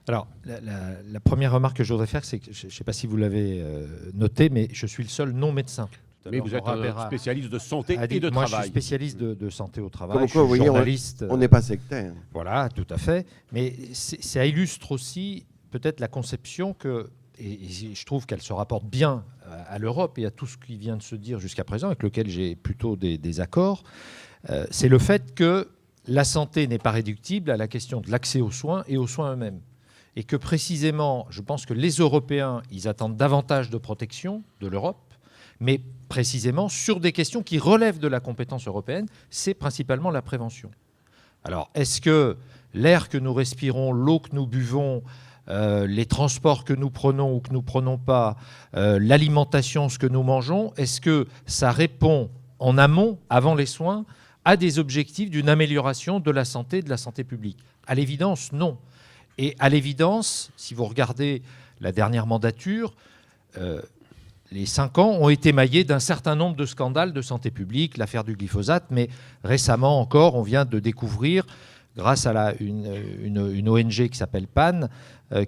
Alors, la première remarque que je voudrais faire, c'est que je ne sais pas si vous l'avez noté, mais je suis le seul non-médecin. Mais vous êtes un spécialiste de santé et de moi, travail. je suis spécialiste de santé au travail. Comme quoi, je suis journaliste. On n'est pas sectaire. Voilà, tout à fait. Mais ça illustre aussi peut-être la conception que, et je trouve qu'elle se rapporte bien à l'Europe et à tout ce qui vient de se dire jusqu'à présent, avec lequel j'ai plutôt des accords, c'est le fait que la santé n'est pas réductible à la question de l'accès aux soins et aux soins eux-mêmes. Et que précisément, je pense que les Européens, ils attendent davantage de protection de l'Europe, mais précisément sur des questions qui relèvent de la compétence européenne, c'est principalement la prévention. Alors, est-ce que l'air que nous respirons, l'eau que nous buvons, les transports que nous prenons ou que nous ne prenons pas, l'alimentation, ce que nous mangeons, est-ce que ça répond en amont, avant les soins, à des objectifs d'une amélioration de la santé publique? À l'évidence, non. Et à l'évidence, si vous regardez la dernière mandature, les 5 ans ont été maillés d'un certain nombre de scandales de santé publique, l'affaire du glyphosate, mais récemment encore, on vient de découvrir, grâce à une ONG qui s'appelle PAN,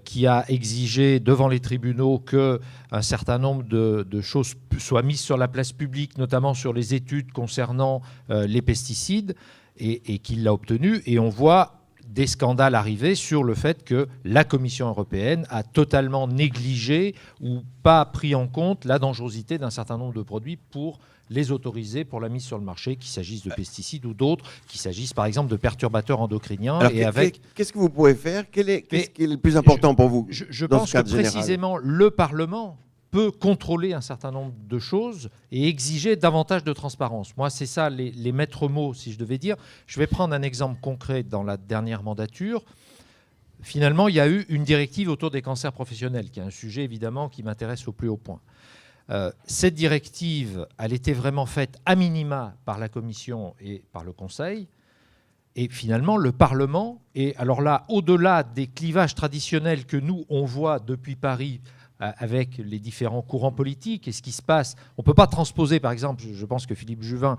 qui a exigé devant les tribunaux qu'un certain nombre de choses soient mises sur la place publique, notamment sur les études concernant les pesticides, et qu'il l'a obtenu. Et on voit des scandales arriver sur le fait que la Commission européenne a totalement négligé ou pas pris en compte la dangerosité d'un certain nombre de produits pour les autoriser pour la mise sur le marché, qu'il s'agisse de pesticides ou d'autres, qu'il s'agisse par exemple de perturbateurs endocriniens. Alors, qu'est-ce que vous pouvez faire? Qu'est-ce qui est le plus important pour vous? Je pense que précisément le Parlement peut contrôler un certain nombre de choses et exiger davantage de transparence. Moi, c'est ça les maîtres mots, si je devais dire. Je vais prendre un exemple concret dans la dernière mandature. Finalement, il y a eu une directive autour des cancers professionnels, qui est un sujet évidemment qui m'intéresse au plus haut point. Cette directive, elle était vraiment faite à minima par la Commission et par le Conseil. Et finalement, le Parlement, et alors là, au-delà des clivages traditionnels que nous, on voit depuis Paris, avec les différents courants politiques et ce qui se passe. On ne peut pas transposer, par exemple, je pense que Philippe Juvin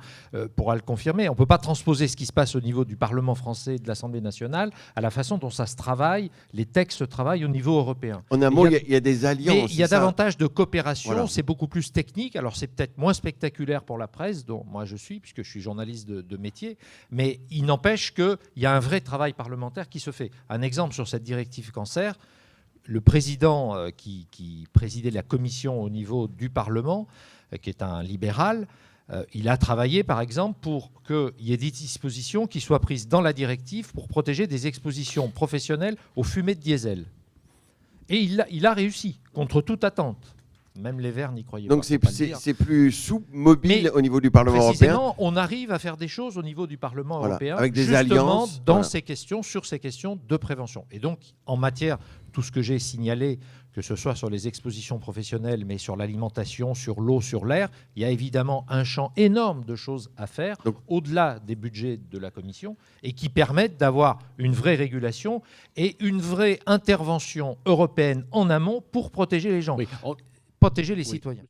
pourra le confirmer, on ne peut pas transposer ce qui se passe au niveau du Parlement français et de l'Assemblée nationale à la façon dont ça se travaille, les textes se travaillent au niveau européen. En un mot, il y a des alliances. Mais il y a davantage de coopération, voilà. C'est beaucoup plus technique. Alors c'est peut-être moins spectaculaire pour la presse, dont moi je suis, puisque je suis journaliste de métier, mais il n'empêche qu'il y a un vrai travail parlementaire qui se fait. Un exemple sur cette directive cancer, le président qui présidait la commission au niveau du Parlement, qui est un libéral, il a travaillé, par exemple, pour qu'il y ait des dispositions qui soient prises dans la directive pour protéger des expositions professionnelles aux fumées de diesel. Et il a réussi, contre toute attente. Même les Verts n'y croyaient pas. Donc c'est plus souple, mobile au niveau du Parlement européen. On arrive à faire des choses au niveau du Parlement européen, avec des justement alliances, dans ces questions, sur ces questions de prévention. Et donc, en matière, tout ce que j'ai signalé, que ce soit sur les expositions professionnelles, mais sur l'alimentation, sur l'eau, sur l'air, il y a évidemment un champ énorme de choses à faire, au-delà des budgets de la Commission, et qui permettent d'avoir une vraie régulation et une vraie intervention européenne en amont pour protéger les gens. Oui. Protéger les citoyens.